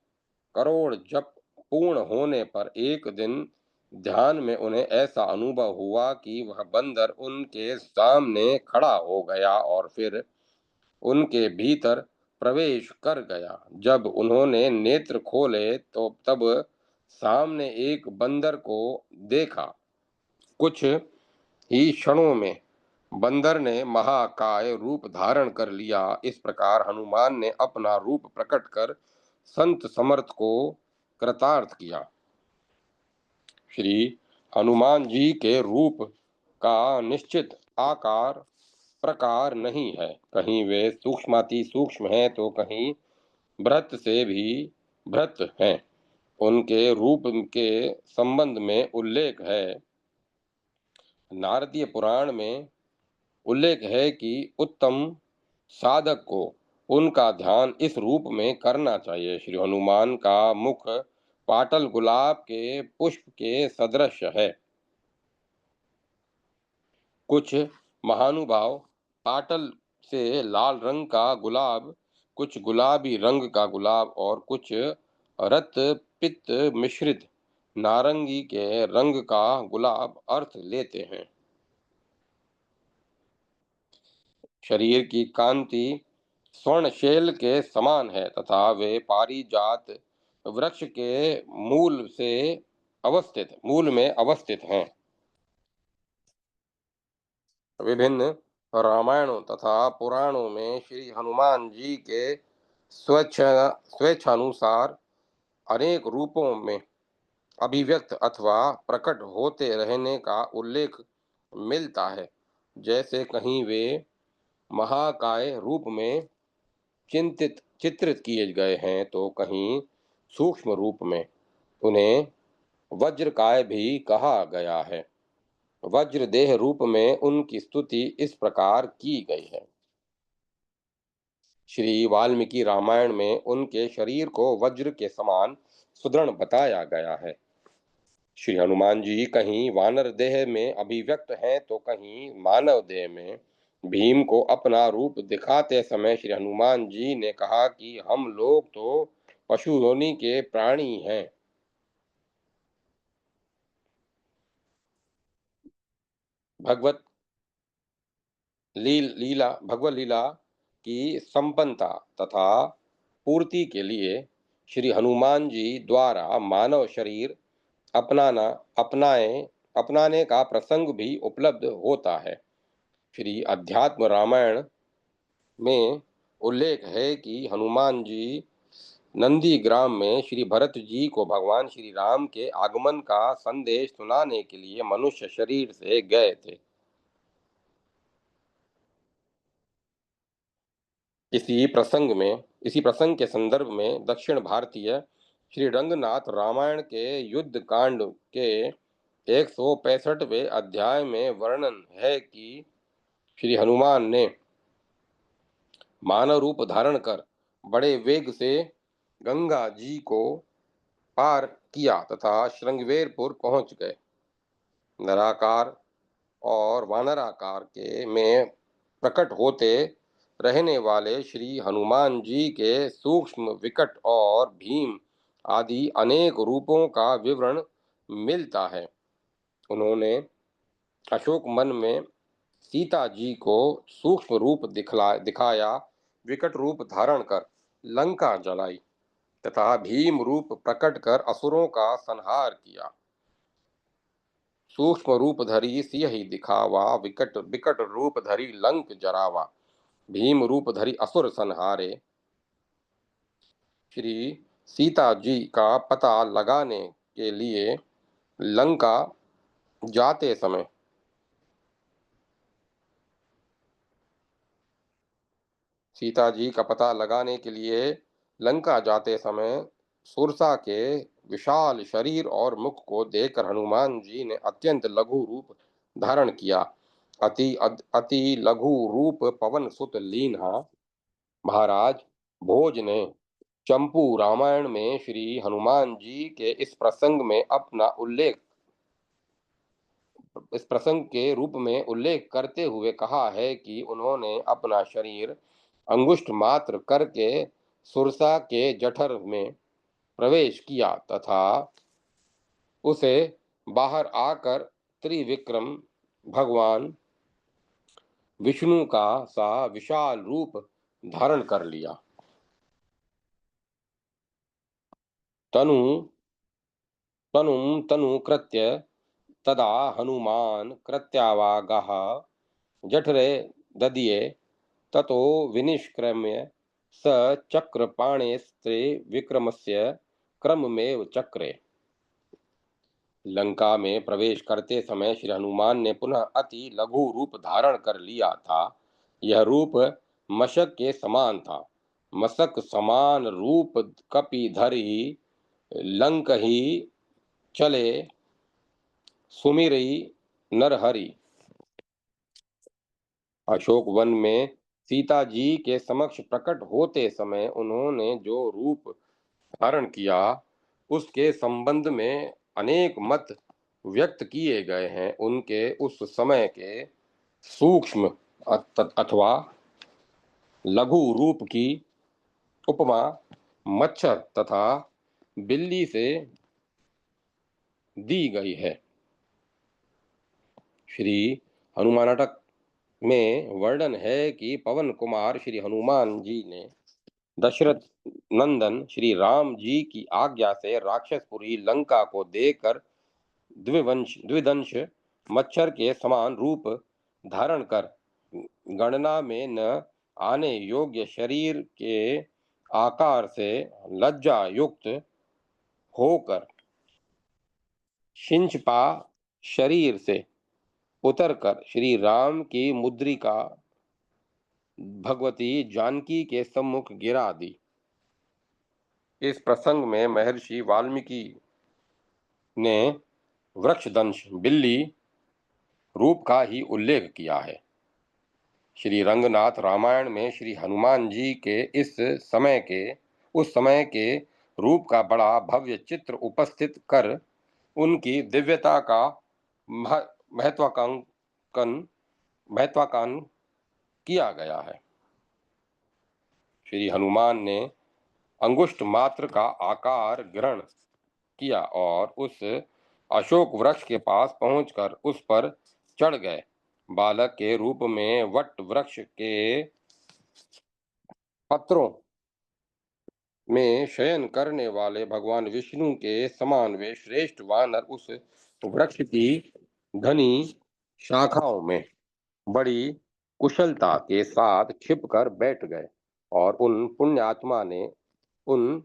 करोड़ जप पूर्ण होने पर एक दिन ध्यान में उन्हें ऐसा अनुभव हुआ कि वह बंदर उनके सामने खड़ा हो गया और फिर उनके भीतर प्रवेश कर गया। जब उन्होंने नेत्र खोले तो तब सामने एक बंदर को देखा। कुछ ही क्षणों में बंदर ने महाकाय रूप धारण कर लिया। इस प्रकार हनुमान ने अपना रूप प्रकट कर संत समर्थ को कृतार्थ किया। श्री हनुमान जी के रूप का निश्चित आकार प्रकार नहीं है। कहीं वे सूक्ष्माति सूक्ष्म हैं तो कहीं भृत से भी भृत हैं। उनके रूप के संबंध में उल्लेख है। नारदीय पुराण में उल्लेख है कि उत्तम साधक को उनका ध्यान इस रूप में करना चाहिए। श्री हनुमान का मुख पाटल गुलाब के पुष्प के सदृश है। कुछ महानुभाव पाटल से लाल रंग का गुलाब, कुछ गुलाबी रंग का गुलाब और कुछ रत पित्त मिश्रित नारंगी के रंग का गुलाब अर्थ लेते हैं। शरीर की कांति स्वर्णशैल के समान है तथा वे पारिजात वृक्ष के मूल में अवस्थित हैं। विभिन्न रामायणों तथा पुराणों में श्री हनुमान जी के स्वेच्छानुसार अनेक रूपों में अभिव्यक्त अथवा प्रकट होते रहने का उल्लेख मिलता है। जैसे कहीं वे महाकाय रूप में चित्रित किए गए हैं तो कहीं सूक्ष्म रूप में। उन्हें वज्रकाय भी कहा गया है। वज्र देह रूप में उनकी स्तुति इस प्रकार की गई है। श्री वाल्मीकि रामायण में उनके शरीर को वज्र के समान सुदृढ़ बताया गया है। श्री हनुमान जी कहीं वानर देह में अभिव्यक्त हैं तो कहीं मानव देह में। भीम को अपना रूप दिखाते समय श्री हनुमान जी ने कहा कि हम लोग तो पशु योनि के प्राणी हैं। भगवत लीला की संपन्नता तथा पूर्ति के लिए श्री हनुमान जी द्वारा मानव शरीर अपनाना अपनाने का प्रसंग भी उपलब्ध होता है। श्री अध्यात्म रामायण में उल्लेख है कि हनुमान जी नंदी ग्राम में श्री भरत जी को भगवान श्री राम के आगमन का संदेश सुनाने के लिए मनुष्य शरीर से गए थे। इसी प्रसंग के संदर्भ में दक्षिण भारतीय श्री रंगनाथ रामायण के युद्ध कांड के 165वें अध्याय में वर्णन है कि श्री हनुमान ने मानव रूप धारण कर बड़े वेग से गंगा जी को पार किया तथा श्रृंगवेरपुर पहुंच गए। नराकार और वानराकार के में प्रकट होते रहने वाले श्री हनुमान जी के सूक्ष्म विकट और भीम आदि अनेक रूपों का विवरण मिलता है। उन्होंने अशोक वन में सीता जी को सूक्ष्म रूप दिखाया, विकट रूप धारण कर लंका जलाई तथा भीम रूप प्रकट कर असुरों का संहार किया। सूक्ष्म रूप धरी सियहि दिखावा, विकट विकट रूप धरी लंक जरावा, भीम रूप धरी असुर संहारे। श्री सीता जी का पता लगाने के लिए लंका जाते समय सीता जी का पता लगाने के लिए लंका जाते समय सुरसा के विशाल शरीर और मुख को देखकर हनुमान जी ने अत्यंत लघु रूप धारण किया। अति लघु रूप पवन सुत लीन्हा। महाराज भोज ने चंपू रामायण में श्री हनुमान जी के इस प्रसंग के रूप में उल्लेख करते हुए कहा है कि उन्होंने अपना शरीर अंगुष्ठ मात्र करके सुरसा के जठर में प्रवेश किया तथा उसे बाहर आकर त्रिविक्रम भगवान विष्णु का सा विशाल रूप धारण कर लिया। तनु तनु कृत्य तदा हनुमान कृत्यावागः जठरे ददिये ततो विनिष्क्रम्य स चक्रपाणेस्त्रे विक्रमस्य क्रममेव चक्रे। लंका में प्रवेश करते समय श्री हनुमान ने पुनः अति लघु रूप धारण कर लिया था। यह रूप मशक के समान था। मशक समान रूप कपिधरि लंक ही चले सुमिरई नरहरि। अशोक वन में सीता जी के समक्ष प्रकट होते समय उन्होंने जो रूप धारण किया उसके संबंध में अनेक मत व्यक्त किए गए हैं। उनके उस समय के सूक्ष्म अथवा लघु रूप की उपमा मच्छर तथा बिल्ली से दी गई है। श्री हनुमानाटक में वर्णन है कि पवन कुमार श्री हनुमान जी ने दशरथ नंदन श्री राम जी की आज्ञा से राक्षसपुरी लंका को देकर द्विदंश मच्छर के समान रूप धारण कर गणना में न आने योग्य शरीर के आकार से लज्जा युक्त होकर शिंचपा शरीर से उतरकर श्री राम की मुद्रिका भगवती जानकी के सम्मुख गिरा दी। इस प्रसंग में महर्षि वाल्मीकि ने वृक्षदंश बिल्ली रूप का ही उल्लेख किया है। श्री रंगनाथ रामायण में श्री हनुमान जी के उस समय के रूप का बड़ा भव्य चित्र उपस्थित कर उनकी दिव्यता का महत्वाकांक्षन किया गया है। श्री हनुमान ने अंगुष्ठ मात्र का आकार ग्रहण किया और उस अशोक वृक्ष के पास पहुंचकर उस पर चढ़ गए। बालक के रूप में वट वृक्ष के पत्रों में शयन करने वाले भगवान विष्णु के समान वे श्रेष्ठ वानर उस वृक्ष की घनी शाखाओं में बड़ी कुशलता के साथ छिपकर बैठ गए और उन पुण्यात्मा ने उन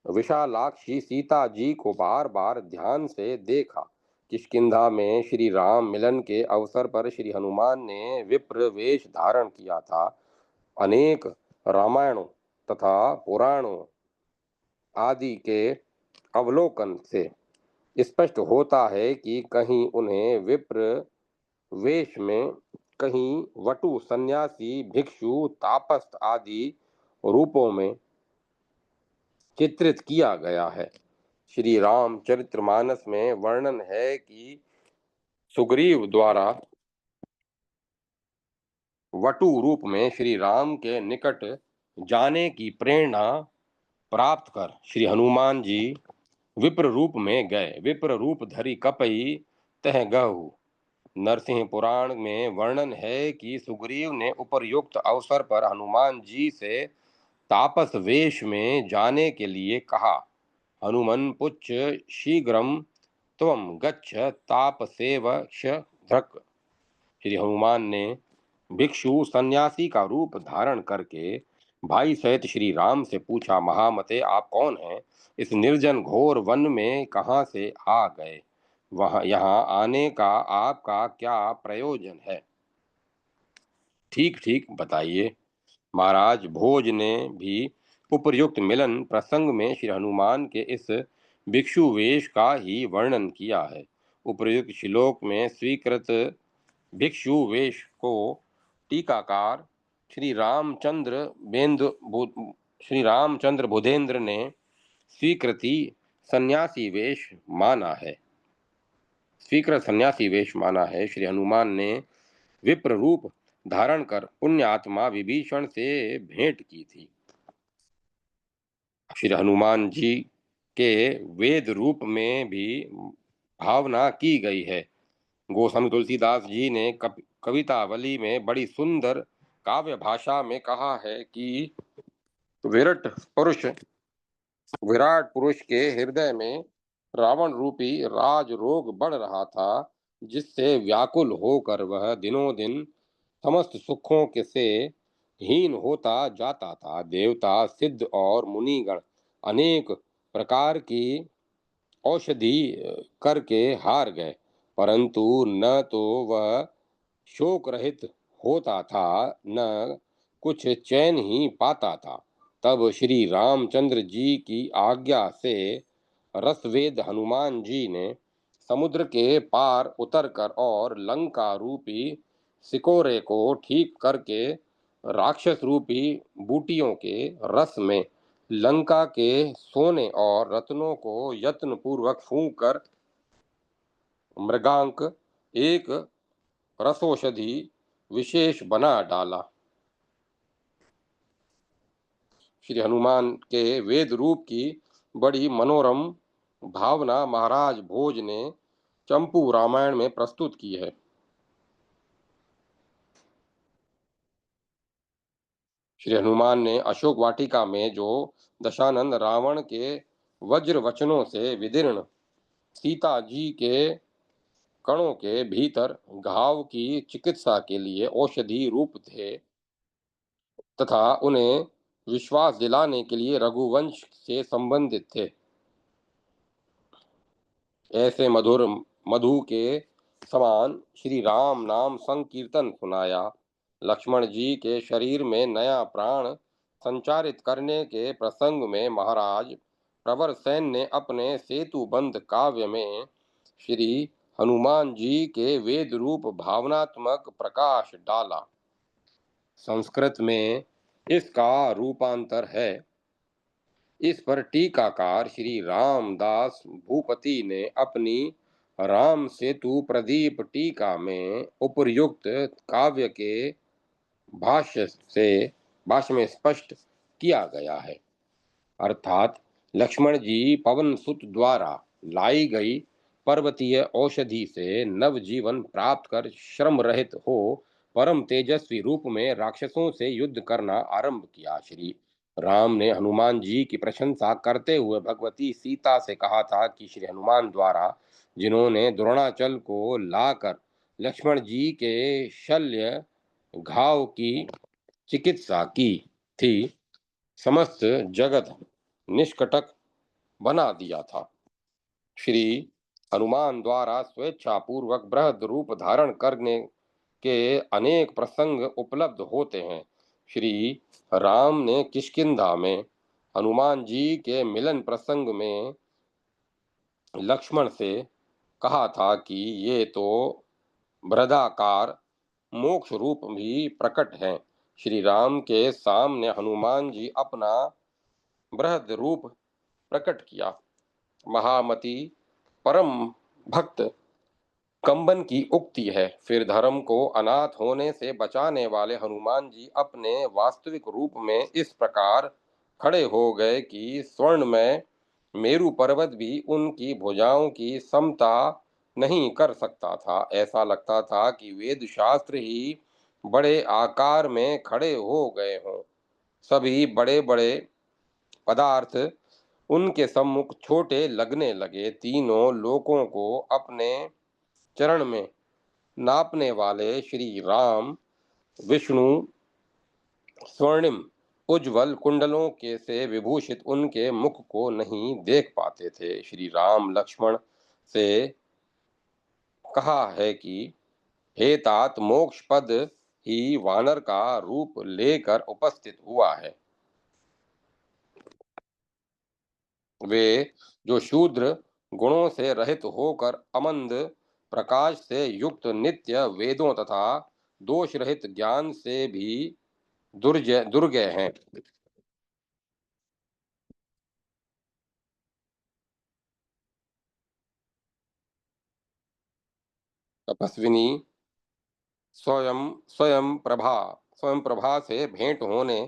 विशालाक्षी सीता जी को बार बार ध्यान से देखा। किष्किंधा में श्री राम मिलन के अवसर पर श्री हनुमान ने विप्र वेश धारण किया था। अनेक रामायणों तथा पुराणों आदि के अवलोकन से स्पष्ट होता है कि कहीं उन्हें विप्र वेश में, कहीं वटु सन्यासी भिक्षु तापस आदि रूपों में चित्रित किया गया है। श्री राम चरित्रमानस में वर्णन है कि सुग्रीव द्वारा वटु रूप में श्री राम के निकट जाने की प्रेरणा प्राप्त कर श्री हनुमान जी विप्र रूप में गए। विप्र रूप धरी कपई तह गहु। नरसिंह पुराण में वर्णन है कि सुग्रीव ने उपर्युक्त अवसर पर हनुमान जी से तापस वेश में जाने के लिए कहा। हनुमन पुच्छ शीघ्रम त्वम गच्छ तापसेवश धृक। श्री हनुमान ने भिक्षु सन्यासी का रूप धारण करके भाई सहित श्री राम से पूछा, महामते आप कौन हैं? इस निर्जन घोर वन में कहाँ से आ गए? यहाँ आने का आपका क्या प्रयोजन है? ठीक ठीक बताइए। महाराज भोज ने भी उपर्युक्त मिलन प्रसंग में श्री हनुमान के इस भिक्षु वेश का ही वर्णन किया है। उपर्युक्त श्लोक में स्वीकृत भिक्षु वेश को टीकाकार श्री रामचंद्र बुधेंद्र ने स्वीकृति सन्यासी वेश माना है। श्री हनुमान ने विप्र रूप धारण कर पुण्यात्मा विभीषण से भेंट की थी। श्री हनुमान जी के वेद रूप में भी भावना की गई है। गोस्वामी तुलसीदास जी ने कवितावली में बड़ी सुंदर काव्य भाषा में कहा है कि विराट पुरुष के हृदय में रावण रूपी राज रोग बढ़ रहा था, जिससे व्याकुल होकर वह दिनों दिन समस्त सुखों के से हीन होता जाता था। देवता सिद्ध और मुनिगण अनेक प्रकार की औषधि करके हार गए, परंतु न तो वह शोक रहित होता था, न कुछ चैन ही पाता था। तब श्री रामचंद्र जी की आज्ञा से रसवेद हनुमान जी ने समुद्र के पार उतरकर और लंका रूपी सिकोरे को ठीक करके राक्षस रूपी बूटियों के रस में लंका के सोने और रत्नों को यत्न पूर्वक फूंक कर मृगांक एक रसौषधि विशेष बना डाला। श्री हनुमान के वेद रूप की बड़ी मनोरम भावना महाराज भोज ने चंपू रामायण में प्रस्तुत की है। श्री हनुमान ने अशोक वाटिका में जो दशानंद रावण के वज्र वचनों से विदीर्ण सीता जी के कणों के भीतर घाव की चिकित्सा के लिए औषधि रूप थे तथा उन्हें विश्वास दिलाने के लिए रघुवंश से संबंधित थे, ऐसे मधुर मधु के समान श्री राम नाम संकीर्तन सुनाया। लक्ष्मण जी के शरीर में नया प्राण संचारित करने के प्रसंग में महाराज प्रवर सेन ने अपने सेतुबंध काव्य में श्री हनुमान जी के वेद रूप भावनात्मक प्रकाश डाला। संस्कृत में इसका रूपांतर है। इस पर टीकाकार श्री रामदास भूपति ने अपनी राम सेतु प्रदीप टीका में उपर्युक्त काव्य के भाष्य से भाष्य में स्पष्ट किया गया है, अर्थात लक्ष्मण जी पवन सुत द्वारा लाई गई पर्वतीय औषधि से नव जीवन प्राप्त कर श्रम रहित हो परम तेजस्वी रूप में राक्षसों से युद्ध करना आरंभ किया। श्री राम ने हनुमान जी की प्रशंसा करते हुए भगवती सीता से कहा था कि श्री हनुमान द्वारा जिन्होंने द्रोणाचल को लाकर लक्ष्मण जी के शल्य घाव की चिकित्सा की थी, समस्त जगत निष्कटक बना दिया था। श्री हनुमान द्वारा स्वेच्छापूर्वक बृहद रूप धारण करने के अनेक प्रसंग उपलब्ध होते हैं। श्री राम ने किष्किंधा में हनुमान जी के मिलन प्रसंग में लक्ष्मण से कहा था कि ये तो बृहदाकार मोक्ष रूप भी प्रकट हैं। श्री राम के सामने हनुमान जी अपना बृहद रूप प्रकट किया। महामति परम भक्त कंबन की उक्ति है। फिर धर्म को अनाथ होने से बचाने वाले हनुमान जी अपने वास्तविक रूप में इस प्रकार खड़े हो गए कि स्वर्ण में मेरु पर्वत भी उनकी भुजाओं की समता नहीं कर सकता था। ऐसा लगता था कि वेद शास्त्र ही बड़े आकार में खड़े हो गए हों। सभी बड़े बड़े पदार्थ उनके सम्मुख छोटे लगने लगे। तीनों लोकों को अपने चरण में नापने वाले श्री राम विष्णु स्वर्णिम उज्जवल कुंडलों के से विभूषित उनके मुख को नहीं देख पाते थे। श्री राम लक्ष्मण से कहा है कि हे तात, मोक्ष पद ही वानर का रूप लेकर उपस्थित हुआ है। वे जो शूद्र गुणों से रहित होकर अमंद प्रकाश से युक्त नित्य वेदों तथा दोष रहित ज्ञान से भी दुर्जय हैं। तपस्विनी स्वयं स्वयं प्रभा से भेंट होने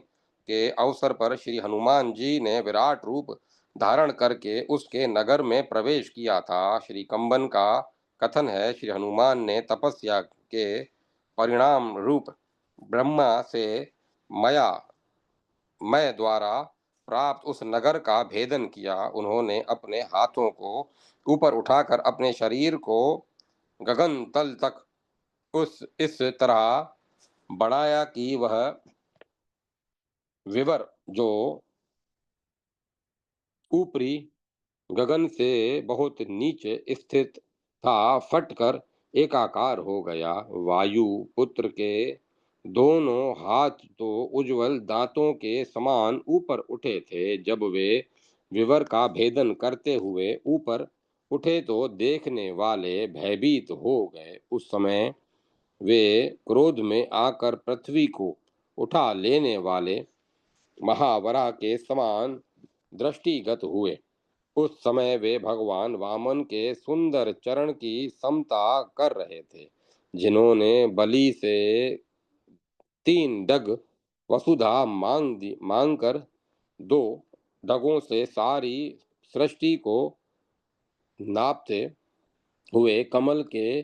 के अवसर पर श्री हनुमान जी ने विराट रूप धारण करके उसके नगर में प्रवेश किया था। श्री कंबन का कथन है, श्री हनुमान ने तपस्या के परिणाम रूप ब्रह्मा से मया मैं द्वारा प्राप्त उस नगर का भेदन किया। उन्होंने अपने हाथों को ऊपर उठाकर अपने शरीर को गगन तल तक उस इस तरह बढ़ाया कि वह विवर जो ऊपरी गगन से बहुत नीचे स्थित था फटकर एकाकार हो गया। वायु पुत्र के दोनों हाथ तो उज्जवल दांतों के समान ऊपर उठे थे। जब वे विवर का भेदन करते हुए ऊपर उठे तो देखने वाले भयभीत हो गए। उस समय वे क्रोध में आकर पृथ्वी को उठा लेने वाले महावरा के समान दृष्टिगत हुए। उस समय वे भगवान वामन के सुंदर चरण की समता कर रहे थे, जिन्होंने बलि से 3 डग वसुधा मांग कर 2 डगों से सारी सृष्टि को नापते हुए कमल के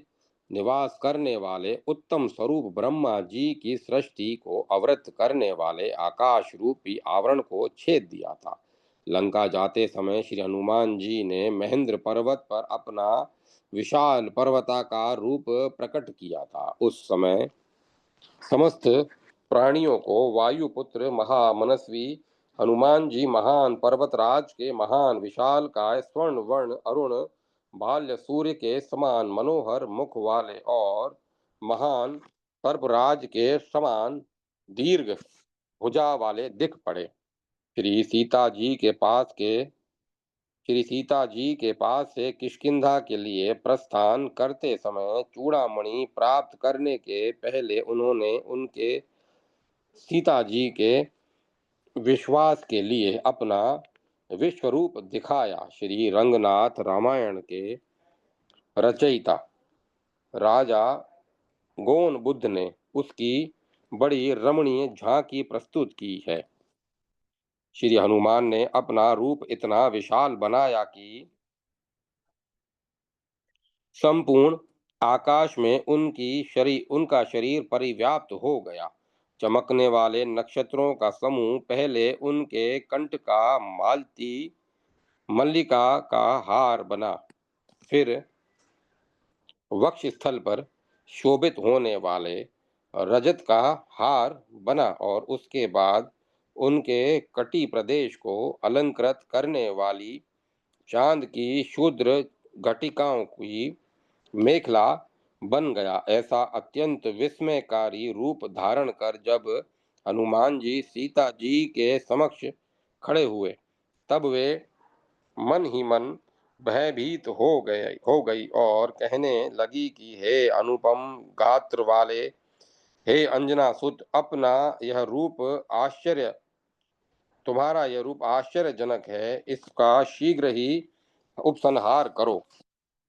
निवास करने वाले उत्तम स्वरूप ब्रह्मा जी की सृष्टि को अवृत करने वाले आकाश रूपी आवरण को छेद दिया था। लंका जाते समय श्री हनुमान जी ने महेंद्र पर्वत पर अपना विशाल पर्वताकार रूप प्रकट किया था। उस समय समस्त प्राणियों को वायुपुत्र महामनस्वी हनुमान जी महान पर्वतराज के महान विशाल काय स्वर्ण वर्ण अरुण बाल्य सूर्य के समान मनोहर मुख वाले और महान सर्पराज के समान दीर्घ भुजा वाले दिख पड़े। श्री सीता जी के पास के श्री सीता जी के पास से किष्किंधा के लिए प्रस्थान करते समय चूड़ामणि प्राप्त करने के पहले उन्होंने उनके सीता जी के विश्वास के लिए अपना विश्वरूप दिखाया। श्री रंगनाथ रामायण के रचयिता राजा गौन बुद्ध ने उसकी बड़ी रमणीय झांकी प्रस्तुत की है। श्री हनुमान ने अपना रूप इतना विशाल बनाया कि संपूर्ण आकाश में उनका शरीर परिव्याप्त हो गया। चमकने वाले नक्षत्रों का समूह पहले उनके कंठ का मालती मल्लिका का हार बना, फिर वक्ष स्थल पर शोभित होने वाले रजत का हार बना और उसके बाद उनके कटी प्रदेश को अलंकृत करने वाली चांद की शूद्र घटिकाओं की मेखला बन गया। ऐसा अत्यंत विस्मयकारी रूप धारण कर जब हनुमान जी सीता जी के समक्ष खड़े हुए, तब वे मन ही मन भयभीत हो गई और कहने लगी कि हे अनुपम गात्र वाले, हे अंजना सुत, अपना यह रूप आश्चर्य तुम्हारा यह रूप आश्चर्यजनक है, इसका शीघ्र ही उपसंहार करो।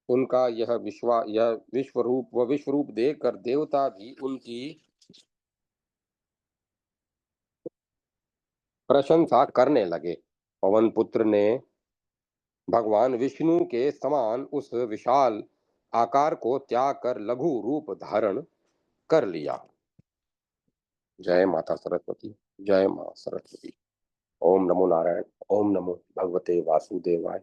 उनका यह विश्व रूप देखकर देवता भी उनकी प्रशंसा करने लगे। पवन पुत्र ने भगवान विष्णु के समान उस विशाल आकार को त्याग कर लघु रूप धारण कर लिया। जय माता सरस्वती। जय मां सरस्वती। ओम नमो नारायण। ओम नमो भगवते वासुदेवाय।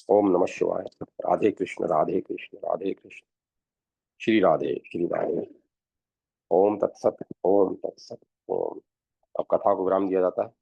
ओम नमः शिवाय। राधे कृष्ण राधे कृष्ण राधे कृष्ण। श्री राधे श्री राधे। ओम तत्सत। ओम तत्सत। ओम। अब कथा को विराम दिया जाता है।